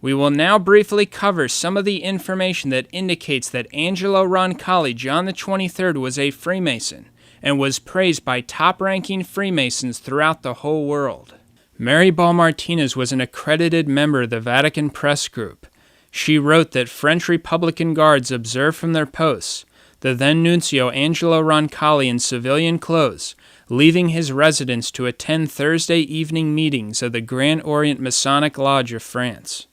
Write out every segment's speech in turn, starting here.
We will now briefly cover some of the information that indicates that Angelo Roncalli, John the 23rd, was a Freemason and was praised by top-ranking Freemasons throughout the whole world. Mary Ball Martinez was an accredited member of the Vatican Press Group. She wrote that French Republican guards observed from their posts the then nuncio Angelo Roncalli in civilian clothes, leaving his residence to attend Thursday evening meetings of the Grand Orient Masonic Lodge of France.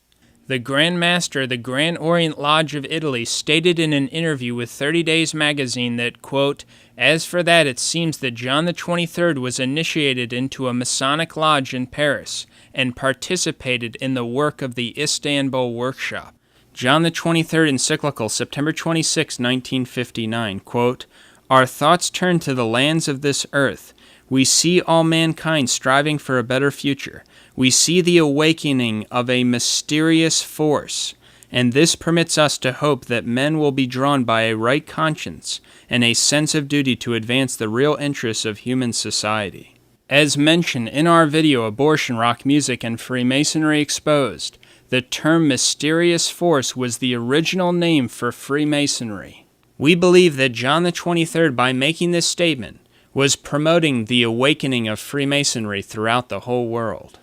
The Grand Master of the Grand Orient Lodge of Italy stated in an interview with 30 Days magazine that, quote, "As for that, it seems that John the 23rd was initiated into a Masonic lodge in Paris and participated in the work of the Istanbul workshop." John the 23rd encyclical, September 26, 1959, quote, "Our thoughts turn to the lands of this earth. We see all mankind striving for a better future. We see the awakening of a mysterious force, and this permits us to hope that men will be drawn by a right conscience and a sense of duty to advance the real interests of human society." As mentioned in our video, Abortion, Rock Music, and Freemasonry Exposed, the term mysterious force was the original name for Freemasonry. We believe that John the 23rd, by making this statement, was promoting the awakening of Freemasonry throughout the whole world.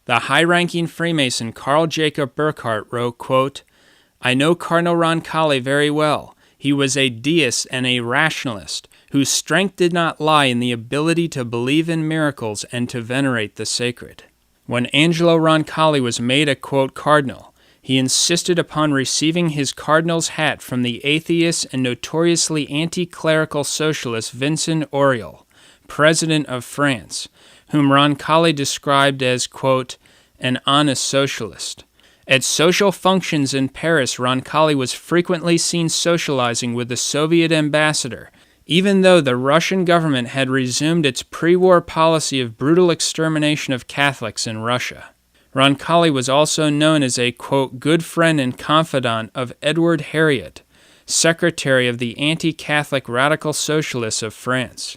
The high-ranking Freemason Carl Jacob Burckhardt wrote, quote, "I know Cardinal Roncalli very well. He was a deist and a rationalist, whose strength did not lie in the ability to believe in miracles and to venerate the sacred. When Angelo Roncalli was made a, quote, cardinal, he insisted upon receiving his cardinal's hat from the atheist and notoriously anti-clerical socialist Vincent Auriol, president of France, whom Roncalli described as, quote, an honest socialist. At social functions in Paris, Roncalli was frequently seen socializing with the Soviet ambassador, even though the Russian government had resumed its pre-war policy of brutal extermination of Catholics in Russia. Roncalli was also known as a, quote, good friend and confidant of Edward Herriot, secretary of the anti-Catholic Radical Socialists of France.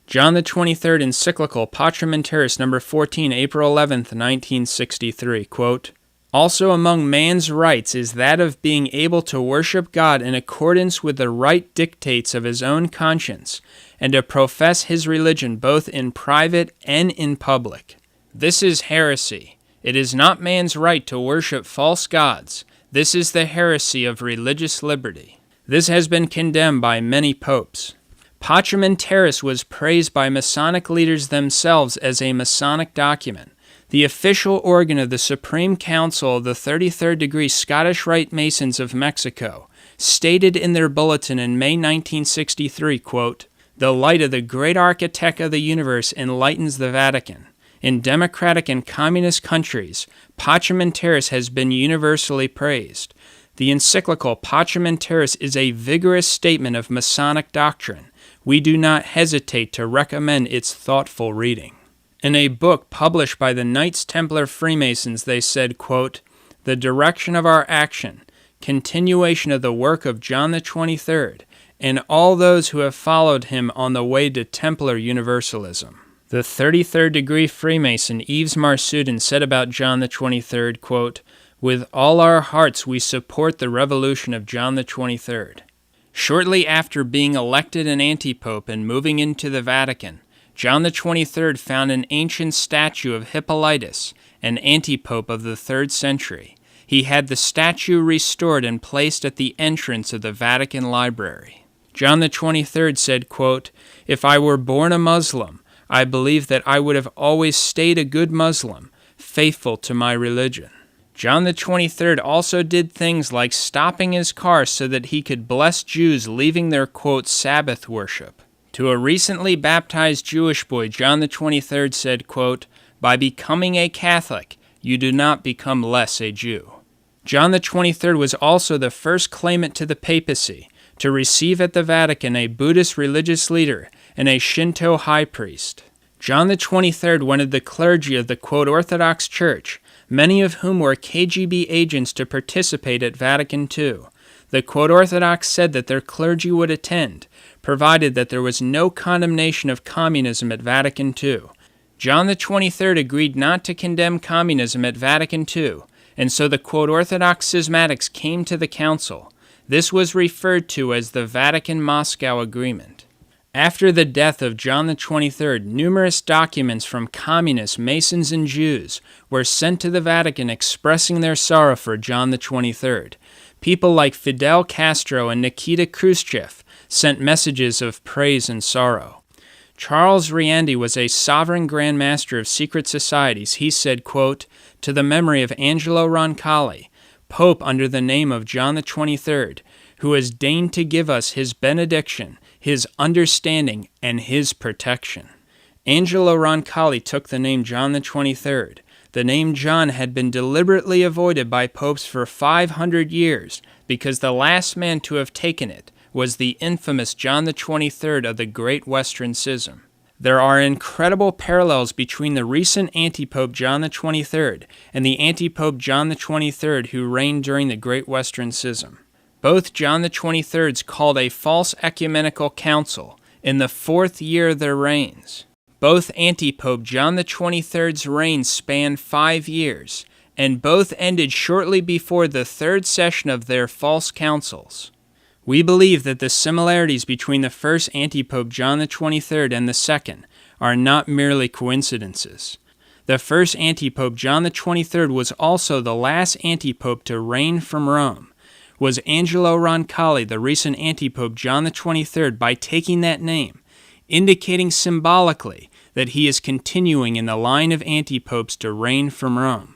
John the 23rd encyclical Pacem in Terris, number 14, April 11th, 1963, quote, "Also among man's rights is that of being able to worship God in accordance with the right dictates of his own conscience, and to profess his religion both in private and in public. This is heresy. It is not man's right to worship false gods. This is the heresy of religious liberty. This has been condemned by many popes." Pacem in Terris was praised by Masonic leaders themselves as a Masonic document. The official organ of the Supreme Council of the 33rd Degree Scottish Rite Masons of Mexico stated in their bulletin in May 1963, quote, "The light of the great architect of the universe enlightens the Vatican. In democratic and communist countries, Pacem in Terris has been universally praised. The encyclical Pacem in Terris is a vigorous statement of Masonic doctrine. We do not hesitate to recommend its thoughtful reading." In a book published by the Knights Templar Freemasons, they said, quote, "The direction of our action, continuation of the work of John the 23rd, and all those who have followed him on the way to Templar Universalism." The 33rd Degree Freemason Yves Marsudin said about John the 23rd, quote, "With all our hearts we support the revolution of John the 23rd. Shortly after being elected an antipope and moving into the Vatican, John the 23rd found an ancient statue of Hippolytus, an antipope of the 3rd century. He had the statue restored and placed at the entrance of the Vatican Library. John the 23rd said, quote, "If I were born a Muslim, I believe that I would have always stayed a good Muslim, faithful to my religion." John the 23rd also did things like stopping his car so that he could bless Jews leaving their, quote, Sabbath worship. To a recently baptized Jewish boy, John the 23rd said, quote, "By becoming a Catholic, you do not become less a Jew." John the 23rd was also the first claimant to the papacy to receive at the Vatican a Buddhist religious leader and a Shinto high priest. John the 23rd wanted the clergy of the, quote, Orthodox Church, many of whom were KGB agents, to participate at Vatican II. The, quote, Orthodox said that their clergy would attend, provided that there was no condemnation of communism at Vatican II. John the 23rd agreed not to condemn communism at Vatican II, and so the quote Orthodox schismatics came to the council. This was referred to as the Vatican-Moscow Agreement. After the death of John XXIII, numerous documents from communists, Masons, and Jews were sent to the Vatican expressing their sorrow for John XXIII. People like Fidel Castro and Nikita Khrushchev sent messages of praise and sorrow. Charles Rienzi was a sovereign Grand Master of secret societies. He said, quote, "To the memory of Angelo Roncalli, Pope under the name of John XXIII, who has deigned to give us his benediction, his understanding, and his protection." Angelo Roncalli took the name John XXIII. The name John had been deliberately avoided by popes for 500 years because the last man to have taken it was the infamous John XXIII of the Great Western Schism. There are incredible parallels between the recent antipope John XXIII and the antipope John XXIII who reigned during the Great Western Schism. Both John XXIII's called a false ecumenical council in the 4th year of their reigns. Both antipope John XXIII's reign spanned 5 years, and both ended shortly before the 3rd session of their false councils. We believe that the similarities between the first antipope John XXIII and the second are not merely coincidences. The first antipope John XXIII was also the last antipope to reign from Rome. Was Angelo Roncalli the recent antipope John XXIII by taking that name, indicating symbolically that he is continuing in the line of antipopes to reign from Rome?